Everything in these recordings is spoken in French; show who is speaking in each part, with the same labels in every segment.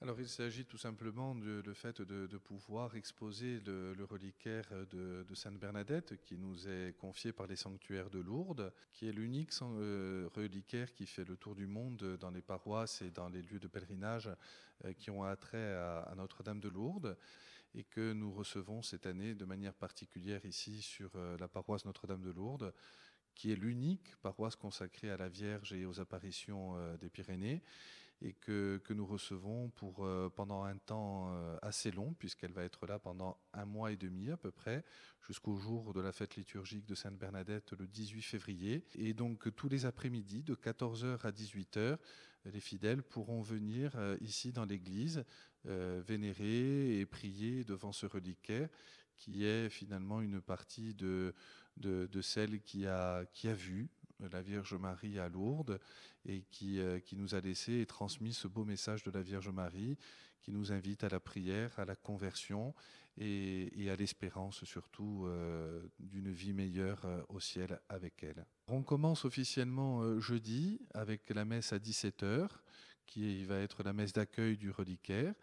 Speaker 1: Alors, il s'agit tout simplement le fait de pouvoir exposer le reliquaire de Sainte Bernadette qui nous est confié par les sanctuaires de Lourdes, qui est l'unique reliquaire qui fait le tour du monde dans les paroisses et dans les lieux de pèlerinage qui ont attrait à Notre-Dame de Lourdes, et que nous recevons cette année de manière particulière ici sur la paroisse Notre-Dame de Lourdes, qui est l'unique paroisse consacrée à la Vierge et aux apparitions des Pyrénées, et que nous recevons pour pendant un temps assez long, puisqu'elle va être là pendant un mois et demi à peu près, jusqu'au jour de la fête liturgique de Sainte Bernadette le 18 février. Et donc tous les après-midi, de 14 heures à 18 heures, les fidèles pourront venir ici dans l'église, vénérer et prier devant ce reliquaire, qui est finalement une partie de celle qui a vu la Vierge Marie à Lourdes, et qui nous a laissé et transmis ce beau message de la Vierge Marie, qui nous invite à la prière, à la conversion et à l'espérance surtout d'une vie meilleure au ciel avec elle. On commence officiellement jeudi avec la messe à 17 heures, qui va être la messe d'accueil du reliquaire.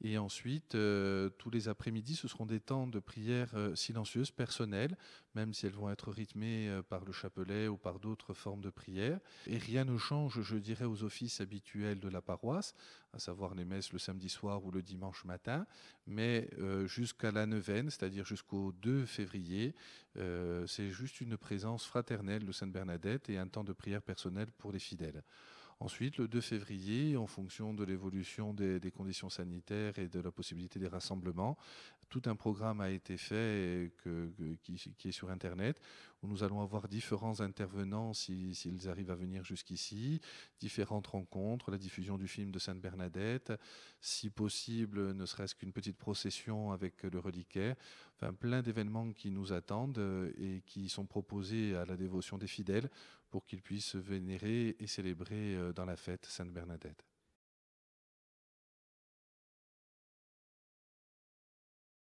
Speaker 1: Et ensuite, tous les après-midi, ce seront des temps de prière silencieuse, personnelles, même si elles vont être rythmées par le chapelet ou par d'autres formes de prière. Et rien ne change, je dirais, aux offices habituels de la paroisse, à savoir les messes le samedi soir ou le dimanche matin. Mais jusqu'à la neuvaine, c'est-à-dire jusqu'au 2 février, c'est juste une présence fraternelle de Sainte Bernadette et un temps de prière personnelle pour les fidèles. Ensuite, le 2 février, en fonction de l'évolution des conditions sanitaires et de la possibilité des rassemblements, tout un programme a été fait qui est sur Internet, où nous allons avoir différents intervenants s'ils arrivent à venir jusqu'ici, différentes rencontres, la diffusion du film de Sainte Bernadette, si possible, ne serait-ce qu'une petite procession avec le reliquaire, enfin plein d'événements qui nous attendent et qui sont proposés à la dévotion des fidèles pour qu'ils puissent vénérer et célébrer dans la fête Sainte Bernadette.